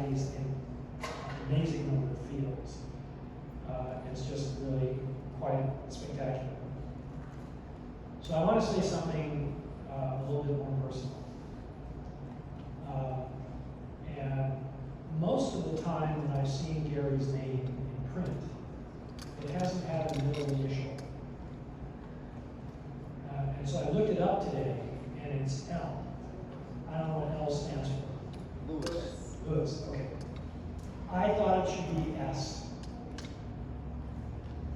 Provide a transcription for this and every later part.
societies in an amazing number of fields. It's just really quite spectacular. So I want to say something a little bit more personal. And most of the time when I've seen Gary's name in print, it hasn't had a middle initial. And so I looked it up today, and it's L. I don't know what L stands for. Lewis. Lewis, okay. I thought it should be S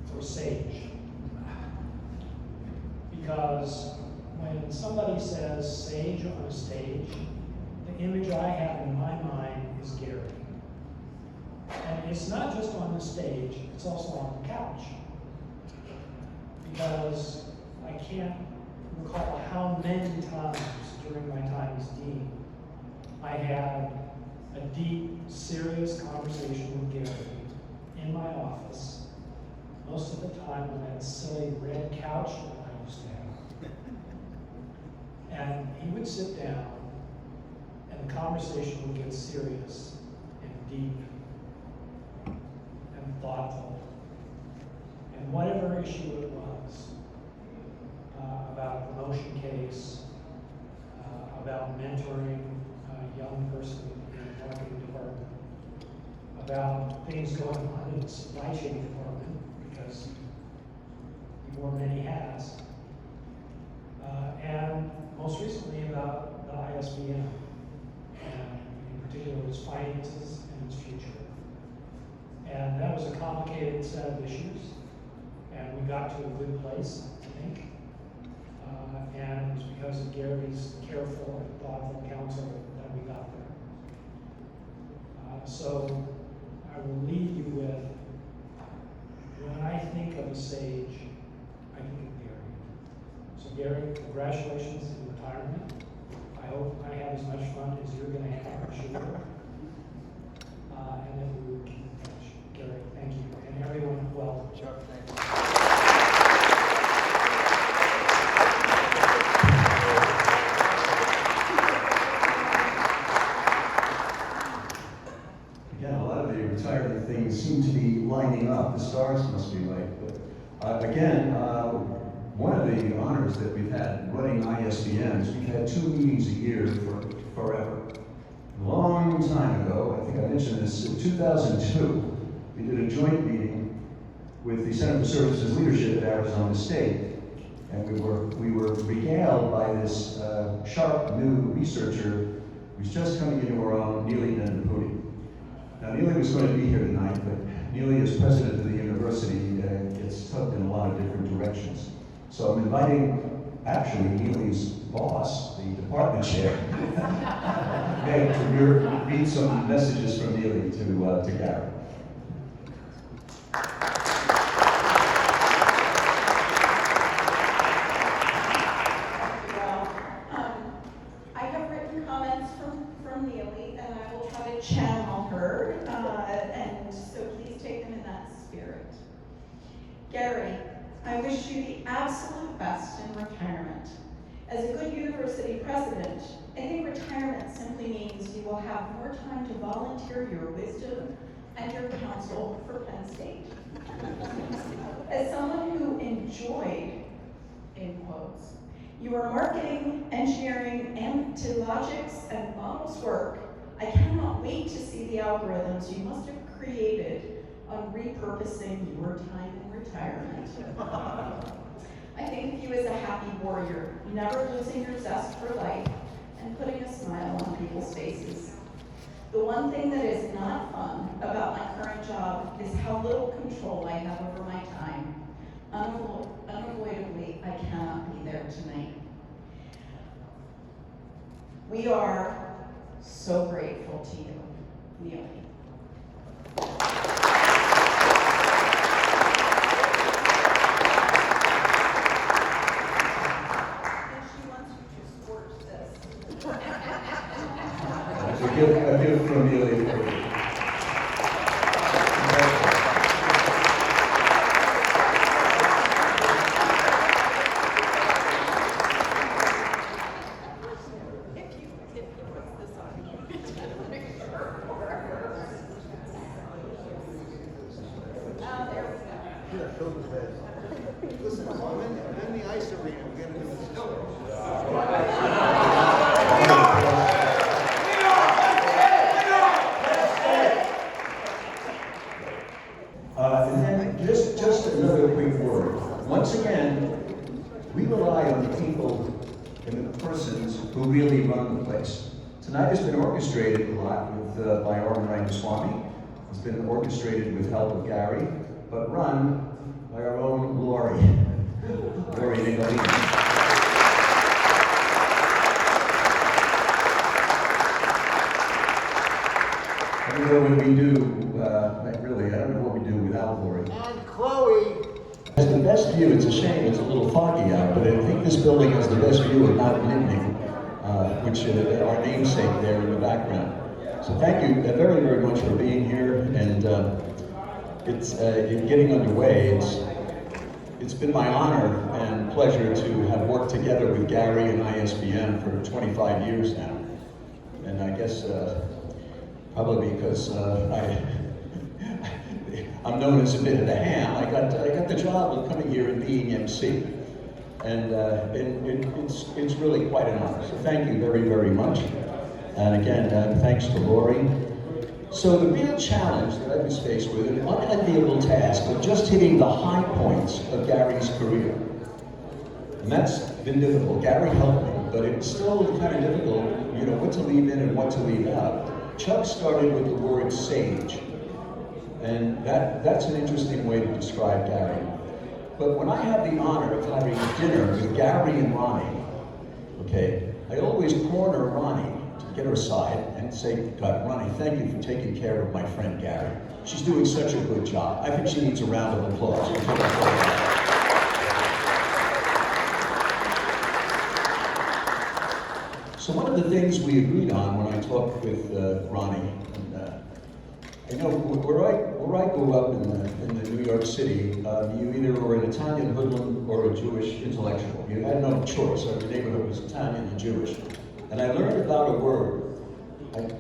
for sage. Because when somebody says sage on a stage, the image I have in my mind is Gary. And it's not just on the stage, it's also on the couch. Because I can't recall how many times during my time as dean I had a deep, serious conversation with Gary in my office, most of the time on that silly red couch that I used to have. And he would sit down, and the conversation would get serious and deep and thoughtful. And whatever issue it was, about a promotion case, about mentoring a young person in the marketing department, about things going on in the supply chain department, because he wore many hats, and most recently about the ISBN, and in particular its finances and its future. And that was a complicated set of issues, and we got to a good place, I think. And it was because of Gary's careful and thoughtful counsel that we got there. So I will leave you with, when I think of a sage, I think of Gary. So Gary, congratulations in retirement. I hope I have as much fun as you're going to have, I'm sure. And then we will keep in touch. Gary, thank you. And everyone, welcome. Chuck, thank you. Retirement things seem to be lining up. The stars must be right. But again, one of the honors that we've had running ISBNs, we've had 2 meetings a year for forever. A long time ago, I think I mentioned this, in 2002, we did a joint meeting with the Center for Services Leadership at Arizona State. And we were regaled by this sharp new researcher who's just coming into her own, Lilien. Now, Neely was going to be here tonight, but Neely, as president of the university, gets tugged in a lot of different directions. So I'm inviting, actually, Neely's boss, the department chair, Meg, to read some messages from Neely to Gary. I have written comments from Neely, and I will try to channel her, and so please take them in that spirit. Gary, I wish you the absolute best in retirement. As a good university president, I think retirement simply means you will have more time to volunteer your wisdom and your counsel for Penn State. As someone who enjoyed, in quotes, your marketing, engineering, antilogics, and models work, I cannot wait to see the algorithms you must have created on repurposing your time in retirement. I think of you as a happy warrior, never losing your zest for life and putting a smile on people's faces. The one thing that is not fun about my current job is how little control I have over my time. Unavoidably, I cannot be there tonight. We are so grateful to you, Neely. And she wants you to squirt this. A gift from Neely for you. If you put this on. Listen, I'm in the ice arena. We're going to do this. And then just another quick word. Once again, we rely on the people and the persons who really run the place. Tonight has been orchestrated a lot with, by Arvind Ramaswamy. It's been orchestrated with help of Gary, but run by our own Lilien. I don't know what we do, really, I don't know what we do without Lori. And Chloe. It has the best view. It's a shame it's a little foggy out, but I think this building has the best view of Mount Nittany, which our namesake there in the background. So thank you very, very much for being here, and it's getting underway. It's been my honor and pleasure to have worked together with Gary and ISBM for 25 years now, and I guess probably because I'm known as a bit of a ham. I got the job of coming here and being MC, and it's really quite an honor. So thank you very, very much. And again, thanks to Lori. So the real challenge that I was faced with, an unenviable task of just hitting the high points of Gary's career. And that's been difficult. Gary helped me, but it's still kind of difficult, you know, what to leave in and what to leave out. Chuck started with the word sage. And that's an interesting way to describe Gary. But when I have the honor of having dinner with Gary and Ronnie, okay, I always corner Ronnie to get her aside and say, God, Ronnie, thank you for taking care of my friend Gary. She's doing such a good job. I think she needs a round of applause. So one of the things we agreed on when I talked with Ronnie, you know, where I grew up in the New York City, you either were an Italian hoodlum or a Jewish intellectual. You had no choice. Our neighborhood was Italian and Jewish. And I learned about a word.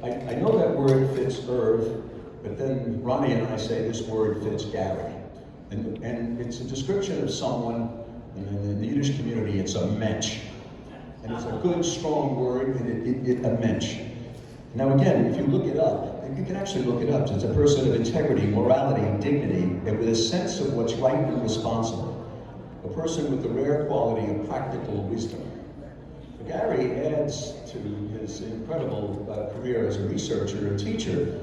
I know that word fits Irv, but then Ronnie and I say this word fits Gary. And it's a description of someone, in the Yiddish community, it's a mensch. And it's a good, strong word, and a mensch. Now again, if you look it up, you can actually look it up. It's a person of integrity, morality, dignity, and with a sense of what's right and responsible. A person with the rare quality of practical wisdom. Gary adds to his incredible career as a researcher and teacher.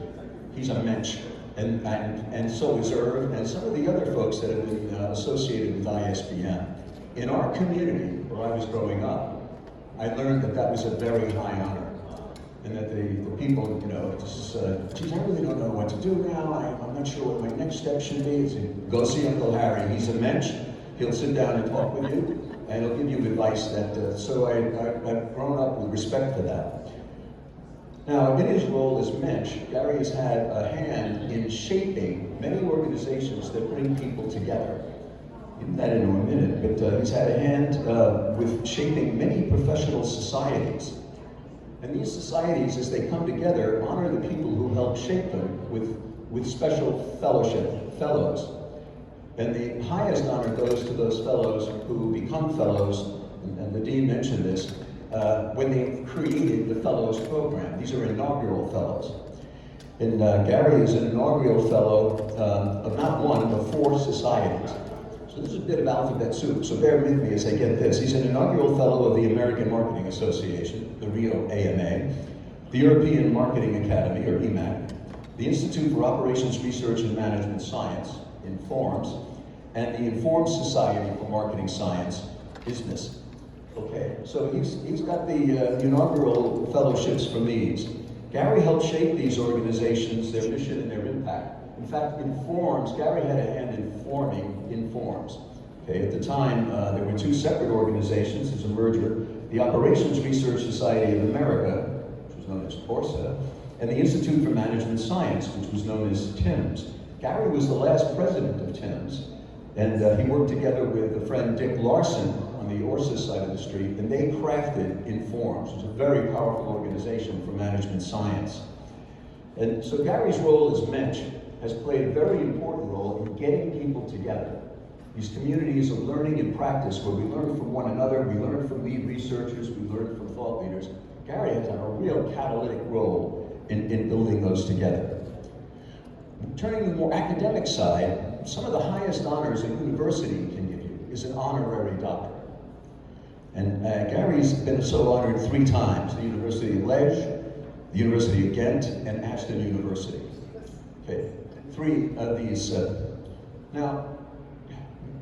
He's a mensch, and so is Irv, and some of the other folks that have been associated with ISBM. In our community, where I was growing up, I learned that that was a very high honor. And that the people, you know, just, geez, I really don't know what to do now. I'm not sure what my next step should be. So go see Uncle Harry. He's a mensch. He'll sit down and talk with you, and he'll give you advice that, so I've grown up with respect for that. Now, in his role as mensch, Gary has had a hand in shaping many organizations that bring people together. I'll get that in a minute, but he's had a hand with shaping many professional societies. And these societies, as they come together, honor the people who help shape them with special fellows. And the highest honor goes to those fellows who become fellows, and the Dean mentioned this, when they created the Fellows Program. These are inaugural fellows. And Gary is an inaugural fellow of not one, but 4 societies. So this is a bit of alphabet soup, so bear with me as I get this. He's an inaugural fellow of the American Marketing Association, the Rio AMA, the European Marketing Academy, or EMAC, the Institute for Operations Research and Management Science, INFORMS, and the Informed Society for Marketing Science, ISMIS. Okay, so he's got the inaugural fellowships from these. Gary helped shape these organizations, their mission and their impact. In fact, INFORMS, Gary had a hand in forming INFORMS. Okay, at the time, there were 2 separate organizations. There's a merger. The Operations Research Society of America, which was known as ORSA, and the Institute for Management Science, which was known as TIMS. Gary was the last president of TIMS, and he worked together with a friend, Dick Larson, on the ORSA side of the street, and they crafted INFORMS, which is a very powerful organization for management science. And so Gary's role as mensch has played a very important role in getting people together. These communities of learning and practice where we learn from one another, we learn from lead researchers, we learn from thought leaders. Gary has a real catalytic role in building those together. Turning to the more academic side, some of the highest honors a university can give you is an honorary doctorate. And Gary's been so honored 3 times: the University of Liège, the University of Ghent, and Ashton University. Okay, 3 of these. Now,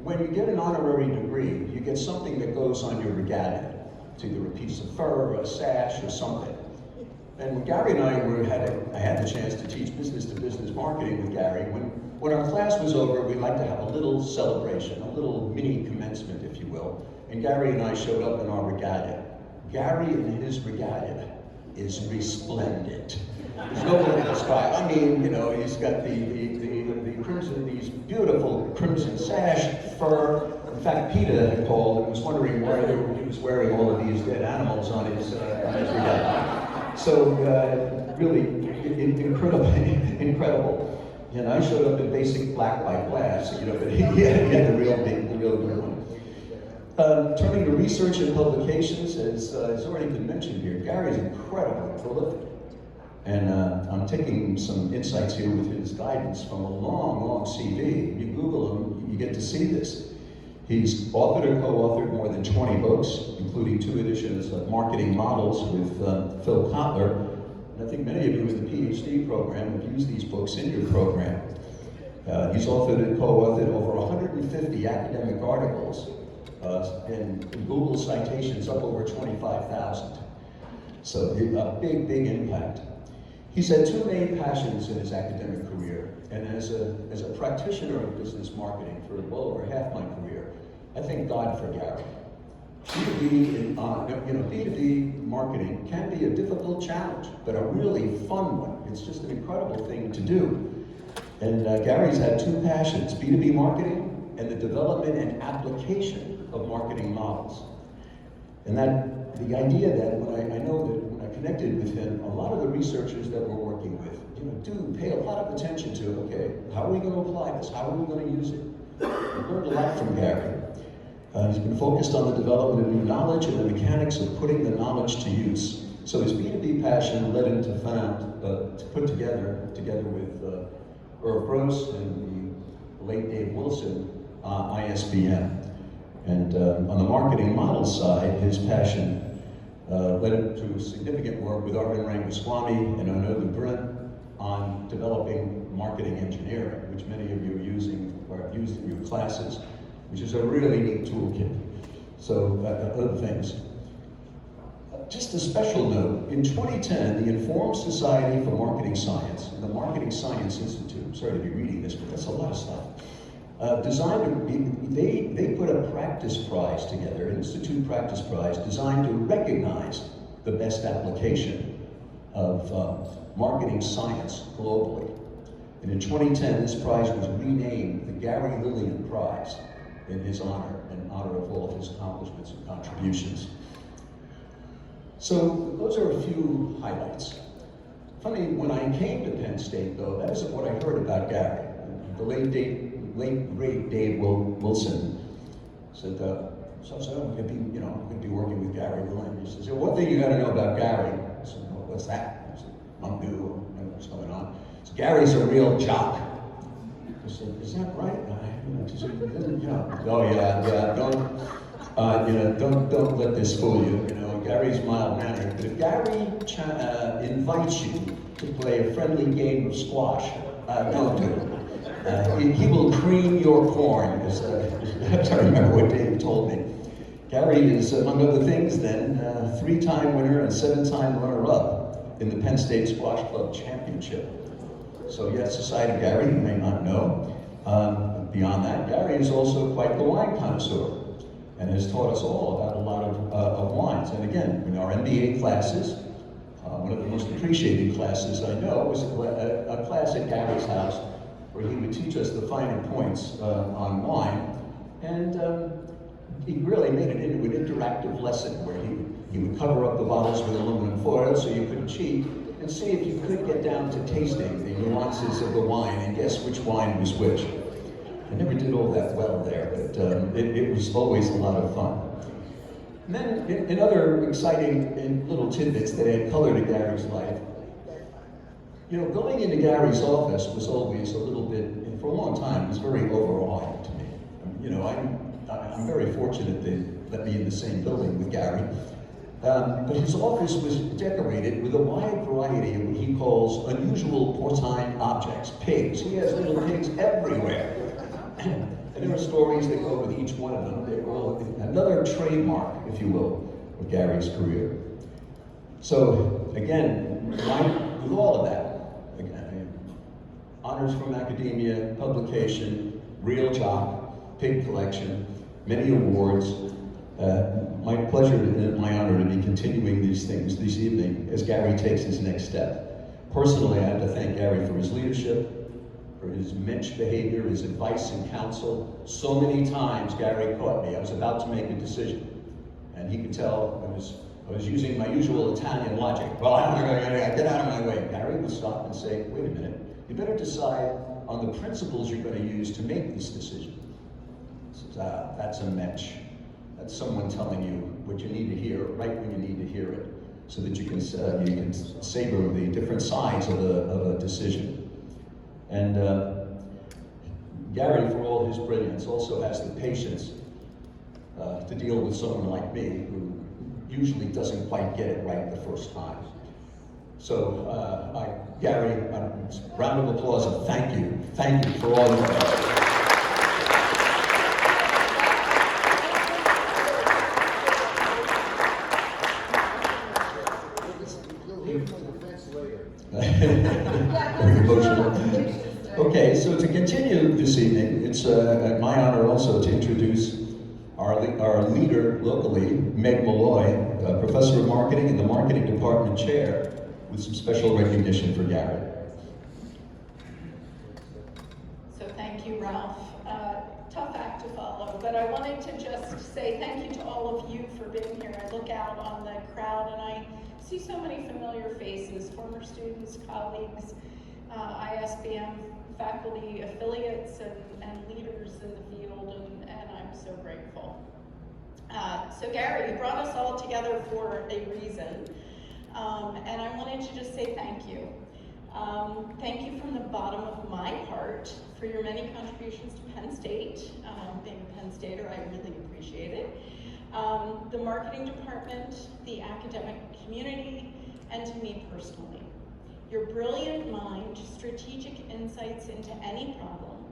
when you get an honorary degree, you get something that goes on your regalia. It's either a piece of fur, or a sash, or something. And when Gary and I had the chance to teach business-to-business marketing with Gary, when our class was over, we'd like to have a little celebration, a little mini commencement, if you will. And Gary and I showed up in our regalia. Gary in his regalia is resplendent. There's no way to describe. I mean, you know, he's got the crimson, these beautiful crimson sash, fur. In fact, PETA had called and was wondering why he was wearing all of these dead animals on his regalia. So really incredible. And I showed up in basic black by glass, you know, but he had the real good one. Turning to research and publications, as has already been mentioned here, Gary is incredibly prolific. And I'm taking some insights here with his guidance from a long CV. You Google him, you get to see this. He's authored or co-authored more than 20 books, including 2 editions of Marketing Models with Phil Kotler. And I think many of you in the PhD program have used these books in your program. He's authored and co-authored over 150 academic articles, and Google citations up over 25,000. So a big impact. He's had 2 main passions in his academic career, and as a practitioner of business marketing for well over half my career, I thank God for Gary. B2B marketing can be a difficult challenge, but a really fun one. It's just an incredible thing to do. And Gary's had 2 passions: B2B marketing and the development and application of marketing models. And that the idea that I know that when I connected with him, a lot of the researchers that we're working with, do pay a lot of attention to, okay, how are we going to apply this? How are we going to use it? I've learned a lot from Gary. He's been focused on the development of new knowledge and the mechanics of putting the knowledge to use. So his B2B passion led him to put together with Irv Gross and the late Dave Wilson, ISBM. And on the marketing model side, his passion led him to significant work with Arvind Rangaswamy and Anodha Brent on developing marketing engineering, which many of you are using or have used in your classes, which is a really neat toolkit. So, other things. Just a special note, in 2010, the Informed Society for Marketing Science, and the Marketing Science Institute, I'm sorry to be reading this, but that's a lot of stuff, they put a practice prize together, an institute practice prize, designed to recognize the best application of marketing science globally. And in 2010, this prize was renamed the Gary Lilien Prize in his honor, in honor of all of his accomplishments and contributions. So those are a few highlights. Funny, when I came to Penn State, though, that isn't what I heard about Gary. The late great Dave Wilson said, so I'm going to be working with Gary Lilien. He says, one thing you got to know about Gary. I said, well, what's that? I said, Mountain Dew, what's going on? So Gary's a real jock. I said, is that right? She said, oh yeah, don't let this fool you. Gary's mild-mannered, but if Gary invites you to play a friendly game of squash, don't do it. He will cream your corn, as I remember what Dave told me. Gary is, among other things then, 3-time winner and 7-time runner-up in the Penn State Squash Club Championship. So yes, aside of Gary, you may not know. Beyond that, Gary is also quite the wine connoisseur and has taught us all about a lot of wines. And again, in our MBA classes, one of the most appreciated classes I know was a class at Gary's house where he would teach us the finer points on wine. And he really made it into an interactive lesson where he would cover up the bottles with aluminum foil so you couldn't cheat, and see if you could get down to tasting the nuances of the wine and guess which wine was which. I never did all that well there, but it was always a lot of fun. And then in other exciting little tidbits that add color to Gary's life, you know, going into Gary's office was always a little bit, and for a long time, it was very overawing to me. You know, I'm very fortunate they let me in the same building with Gary. But his office was decorated with a wide variety of what he calls unusual porcine objects, pigs. He has little pigs everywhere. And there are stories that go with each one of them. They're all another trademark, if you will, of Gary's career. So, again, with all of that, again, honors from academia, publication, real job, pig collection, many awards. My pleasure and my honor to be continuing these things this evening as Gary takes his next step. Personally, I have to thank Gary for his leadership, for his mensch behavior, his advice and counsel. So many times Gary caught me. I was about to make a decision, and he could tell I was using my usual Italian logic. Well, get out of my way. Gary would stop and say, wait a minute, you better decide on the principles you're going to use to make this decision. He says, that's a mensch. That's someone telling you what you need to hear right when you need to hear it, so that you can savor the different sides of a decision. And Gary, for all his brilliance, also has the patience to deal with someone like me who usually doesn't quite get it right the first time. So, Gary, round of applause and thank you for all you've done. Very emotional. Okay, so to continue this evening, it's my honor also to introduce our leader locally, Meg Malloy, Professor of Marketing and the Marketing Department Chair, with some special recognition for Gary. So thank you, Ralph. Tough act to follow, but I wanted to just say thank you to all of you for being here. I look out on the crowd and I see so many familiar faces, former students, colleagues, ISBM faculty, affiliates, and leaders in the field, and I'm so grateful. So Gary, you brought us all together for a reason, and I wanted to just say thank you. Thank you from the bottom of my heart for your many contributions to Penn State. Being a Penn Stater, I really appreciate it. The marketing department, the academic community, and to me personally. Your brilliant mind, strategic insights into any problem,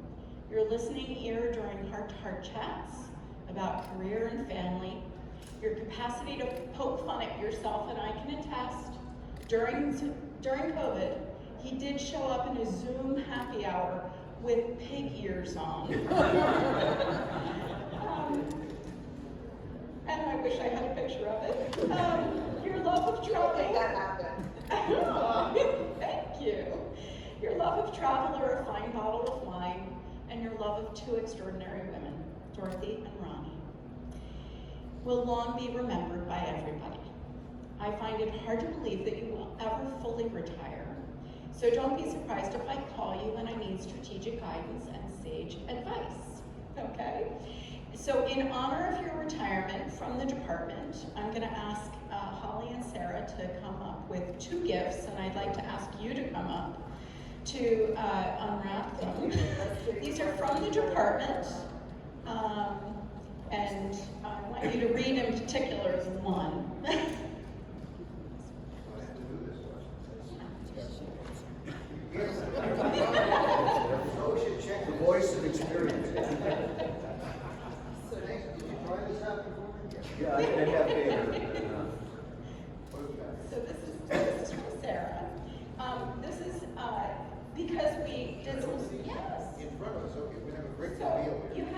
your listening ear during heart-to-heart chats about career and family, your capacity to poke fun at yourself, and I can attest, during COVID, he did show up in a Zoom happy hour with pig ears on. And I wish I had a picture of it. Your love of travel. That happened. Thank you. Your love of travel or a fine bottle of wine, and your love of two extraordinary women, Dorothy and Ronnie, will long be remembered by everybody. I find it hard to believe that you will ever fully retire, so don't be surprised if I call you when I need strategic guidance and sage advice, okay? So in honor of your retirement from the department, I'm going to ask Holly and Sarah to come up with two gifts, and I'd like to ask you to come up to unwrap them. These are from the department, and I want you to read in particular one. Oh, we should check the voice of experience. Yeah, I have favorite. So this is from Sarah. This is because we did some, yes. In front of us, okay, we have a great So deal you here.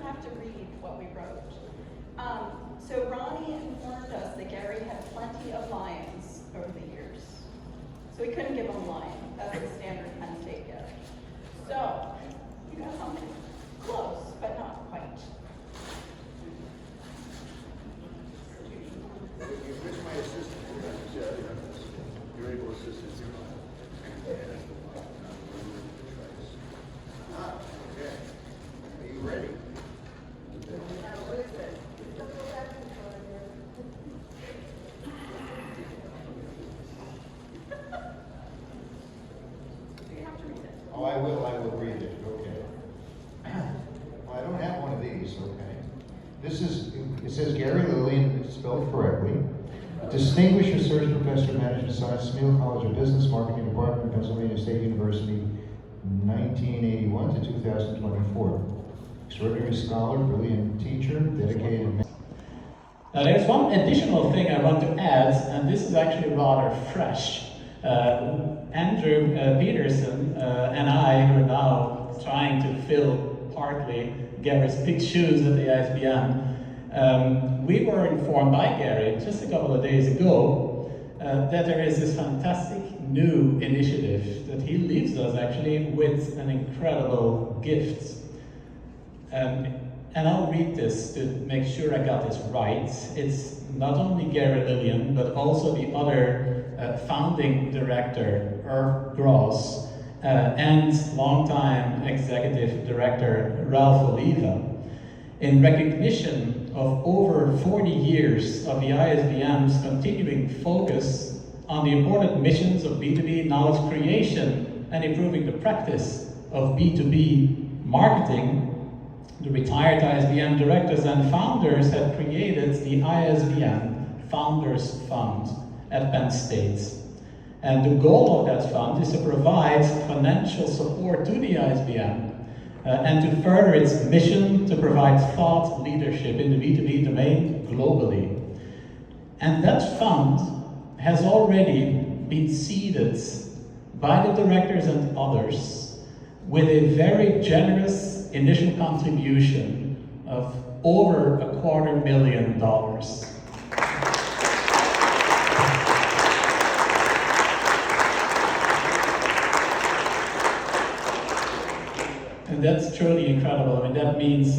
have to read what we wrote. So Ronnie informed us that Gary had plenty of lions over the years. So we couldn't give him a lion. That's the standard Penn State gift. So you got something close, but not quite. Here's my assistant. Your able assistant. Ah, okay. Oh, I will read it, okay. Well, I don't have one of these, okay. It says Gary Lilien, spelled correctly. Distinguished Research Professor of Management Science, Smeal College of Business Marketing Department, Pennsylvania State University, 1981 to 2024. Extraordinary scholar, brilliant teacher, dedicated. Now there's one additional thing I want to add, and this is actually rather fresh. Andrew Peterson and I, who are now trying to fill partly Gary's big shoes at the ISBN, we were informed by Gary just a couple of days ago that there is this fantastic new initiative that he leaves us actually with an incredible gift. And I'll read this to make sure I got this right. It's not only Gary Lilien, but also the other founding director, Irv Gross, and longtime executive director, Ralph Oliva. In recognition of over 40 years of the ISBM's continuing focus on the important missions of B2B knowledge creation and improving the practice of B2B marketing, the retired ISBN directors and founders have created the ISBN Founders Fund at Penn State. And the goal of that fund is to provide financial support to the ISBN and to further its mission to provide thought leadership in the B2B domain globally. And that fund has already been seeded by the directors and others with a very generous initial contribution of over $250,000. And that's truly incredible. I mean, that means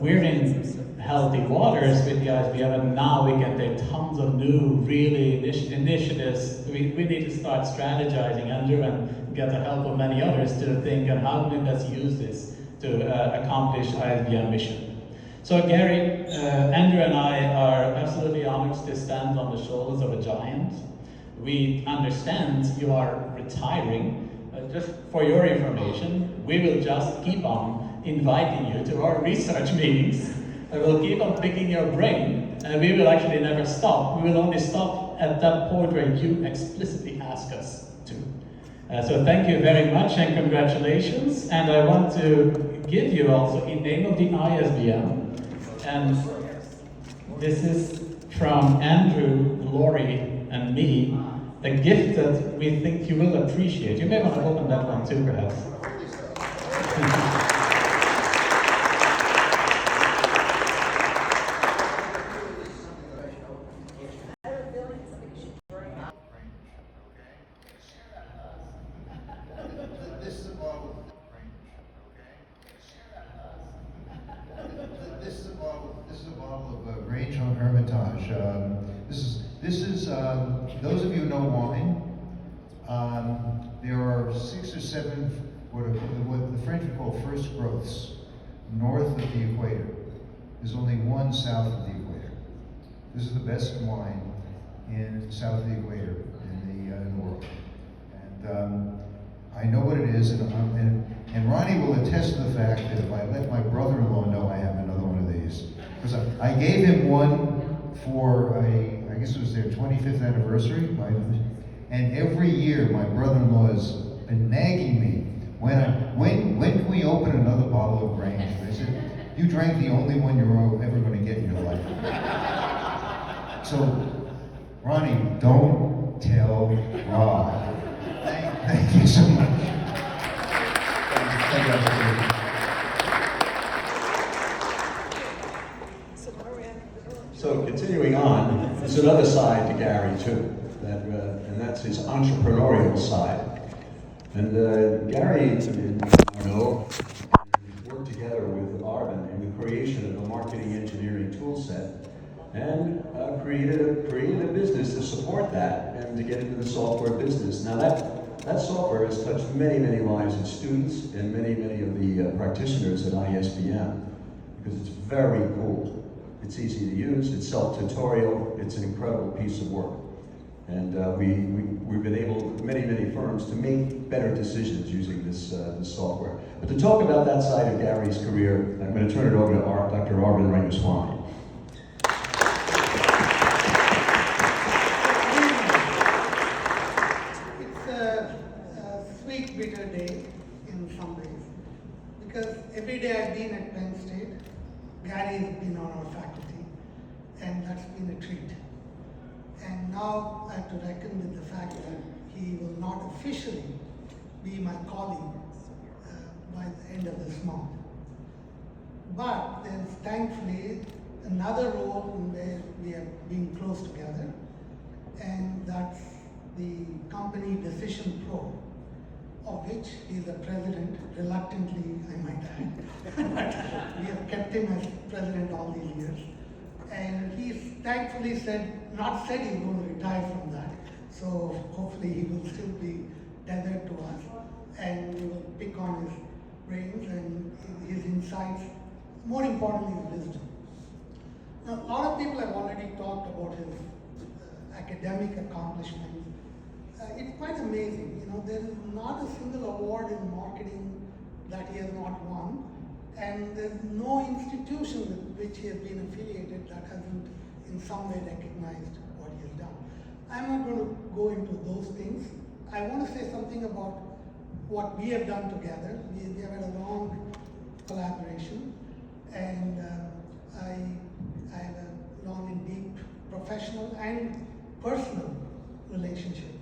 we're in healthy waters with the ISBM, and now we can take tons of new, really initiatives. We need to start strategizing, Andrew, and get the help of many others to think on how we best use this to accomplish ISBN mission. So Gary, Andrew and I are absolutely honored to stand on the shoulders of a giant. We understand you are retiring. Just for your information, we will just keep on inviting you to our research meetings. We'll keep on picking your brain, and we will actually never stop. We will only stop at that point where you explicitly ask us to. So thank you very much and congratulations. And I want to give you also in name of the ISBN, and this is from Andrew, Lori, and me, a gift that we think you will appreciate. You may want to open that one too, perhaps. This is a bottle of Range on Hermitage. This is those of you who know wine. There are 6 or 7 what the French would call first growths north of the equator. There's only one south of the equator. This is the best wine in south of the equator in the world. And I know what it is, and Ronnie will attest to the fact that if I let my brother-in-law know I have another one of these, because I gave him one for I guess it was their 25th anniversary, and every year my brother-in-law has been nagging me, when can we open another bottle of Grange? I said, you drank the only one you're ever going to get in your life. So, Ronnie, don't tell Rob. Thank you so much. Thank you. So continuing on, there's another side to Gary too, and that's his entrepreneurial side. And Gary, you know, worked together with Arvin in the creation of a marketing engineering tool set, and created a business to support that and to get into the software business. Now that software has touched many lives of students and many of the practitioners at ISBN, because it's very cool. It's easy to use, it's self-tutorial, it's an incredible piece of work. And we've been able, many firms, to make better decisions using this software. But to talk about that side of Gary's career, I'm going to turn it over to Dr. Arvind Rangaswamy. It's a sweet, bitter day in some ways, because every day I've been at Penn State, Gary has been on our faculty, and that's been a treat. And now I have to reckon with the fact that he will not officially be my colleague by the end of this month. But there's thankfully another role in where we have been close together, and that's the company Decision Pro, of which he's the president, reluctantly I might add. But we have kept him as president all these years. And he's thankfully not said he's going to retire from that. So hopefully he will still be tethered to us, and we will pick on his brains and his insights, more importantly his wisdom. Now, a lot of people have already talked about his academic accomplishments. It's quite amazing. You know, there is not a single award in marketing that he has not won. And there's no institution with which he has been affiliated that hasn't in some way recognized what he has done. I'm not going to go into those things. I want to say something about what we have done together. We have had a long collaboration, and I have a long and deep professional and personal relationship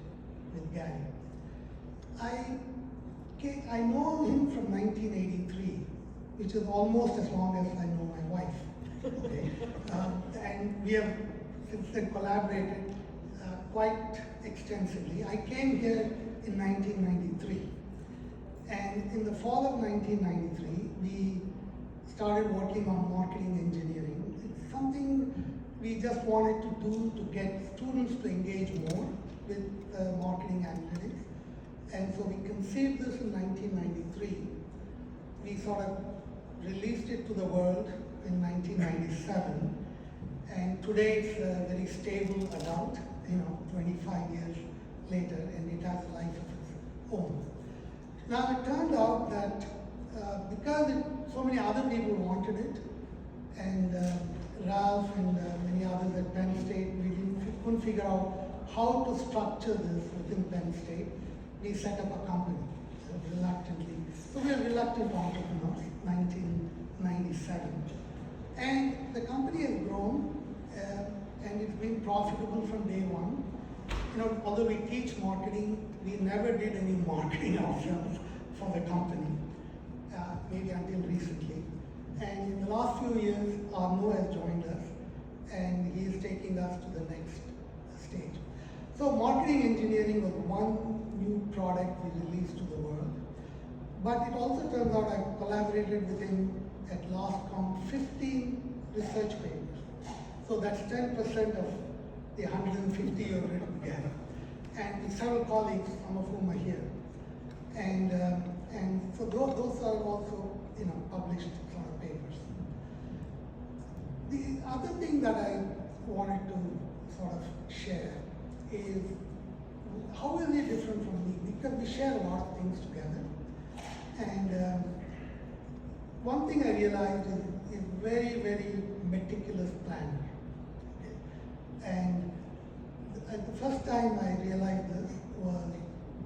with Gary. I know him from 1983. Which is almost as long as I know my wife. Okay? And we have since then collaborated quite extensively. I came here in 1993. And in the fall of 1993, we started working on marketing engineering. It's something we just wanted to do to get students to engage more with marketing analytics. And so we conceived this in 1993. We sort of released it to the world in 1997, and today it's a very stable adult, 25 years later, and it has a life of its own. Now it turned out that because so many other people wanted it, and Ralph and many others at Penn State, we couldn't figure out how to structure this within Penn State, we set up a company, reluctantly. So we are reluctant entrepreneurs, 1997. And the company has grown, and it's been profitable from day one. Although we teach marketing, we never did any marketing ourselves for the company, maybe until recently. And in the last few years, Arno has joined us, and he is taking us to the next stage. So marketing engineering was one new product we released to the world. But it also turns out I've collaborated with him at last count 15 research papers. So that's 10% of the 150 you've written together. And with several colleagues, some of whom are here. And so those are also published sort of papers. The other thing that I wanted to sort of share is how is he different from me? Because we share a lot of things together. And one thing I realized is very, very meticulous planner. Okay? And the first time I realized this was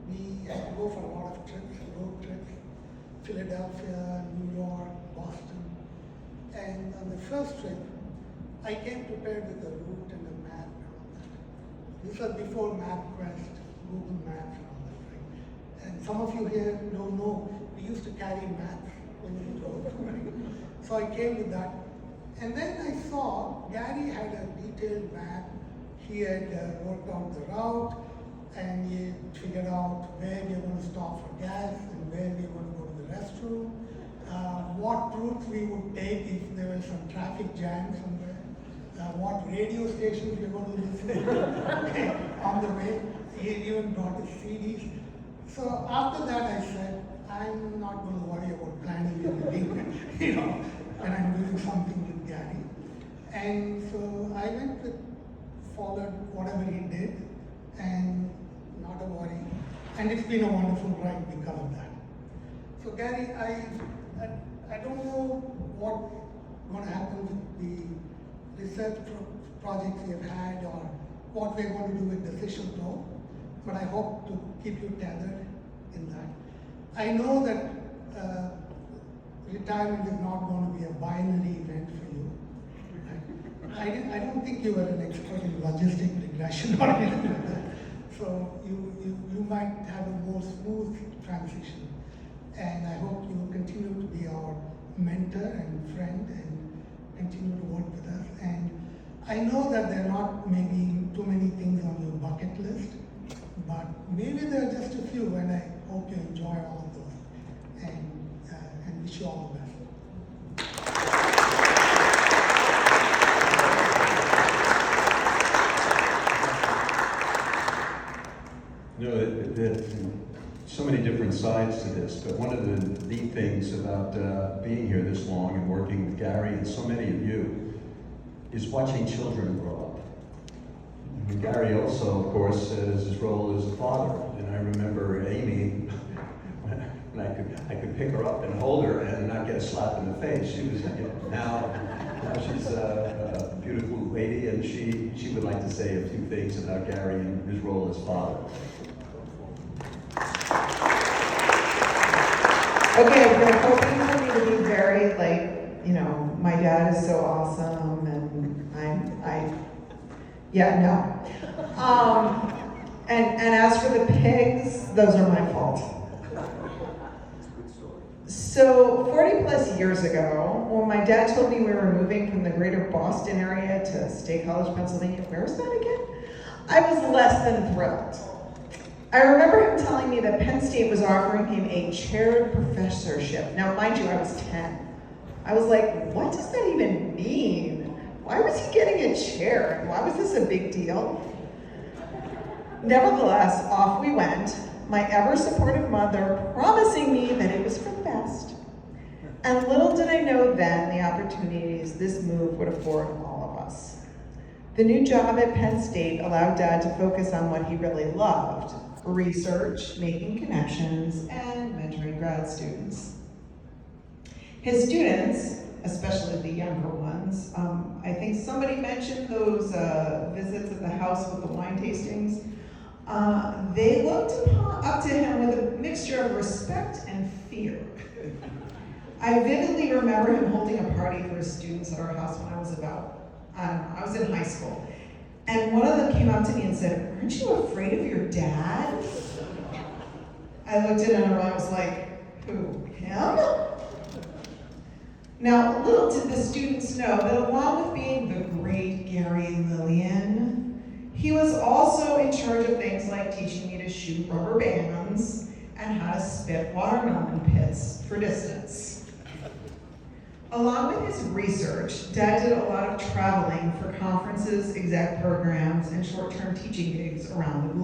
we had to go for a lot of trips, road trips, Philadelphia, New York, Boston. And on the first trip, I came prepared with a route and a map and all that. This was before MapQuest, Google Maps and all that, right? And some of you here don't know, we used to carry maps when we drove, right? So I came with that. And then I saw Gary had a detailed map. He had worked out the route, and he figured out where we were going to stop for gas and where we were going to go to the restroom, what routes we would take if there was some traffic jam somewhere, what radio stations we were going to listen to on the way. He even brought his CDs. So after that I said, I'm not going to worry about planning anything, when I'm doing something with Gary. And so I went with, followed whatever he did, and not a worry. And it's been a wonderful ride because of that. So Gary, I don't know what's going to happen with the research projects we have had or what we're going to do with Decision Pro, but I hope to keep you tethered in that. I know that retirement is not going to be a binary event for you. I don't think you are an expert in logistic regression or anything like that. So you might have a more smooth transition. And I hope you will continue to be our mentor and friend and continue to work with us. And I know that there are not maybe too many things on your bucket list, but maybe there are just a few, and I hope you enjoy all of those. And wish you all the best. So many different sides to this, but one of the neat things about being here this long and working with Gary and so many of you is watching children grow up. I mean, Gary also, of course, has his role as a father, and I remember Amy, when I could pick her up and hold her and not get a slap in the face. She was, now she's a beautiful lady, and she would like to say a few things about Gary and his role as father. Okay, they're hoping for me to be very, my dad is so awesome, and and as for the pigs, those are my fault. So 40 plus years ago, when my dad told me we were moving from the greater Boston area to State College, Pennsylvania, where's that again? I was less than thrilled. I remember him telling me that Penn State was offering him a chaired professorship. Now, mind you, I was 10. I was like, what does that even mean? Why was he getting a chair? Why was this a big deal? Nevertheless, off we went, my ever-supportive mother promising me that it was for the best. And little did I know then the opportunities this move would afford all of us. The new job at Penn State allowed Dad to focus on what he really loved: research, making connections, and mentoring grad students. His students, especially the younger ones, I think somebody mentioned those visits at the house with the wine tastings. They looked up to him with a mixture of respect and fear. I vividly remember him holding a party for his students at our house when I was I was in high school. And one of them came up to me and said, "Aren't you afraid of your dad?" I looked at him and I was like, "Who, him?" Now, little did the students know that along with being the great Gary Lilien, he was also in charge of things like teaching me to shoot rubber bands and how to spit watermelon pits for distance. Along with his research, Dad did a lot of traveling for conferences, exec programs, and short-term teaching gigs around the globe.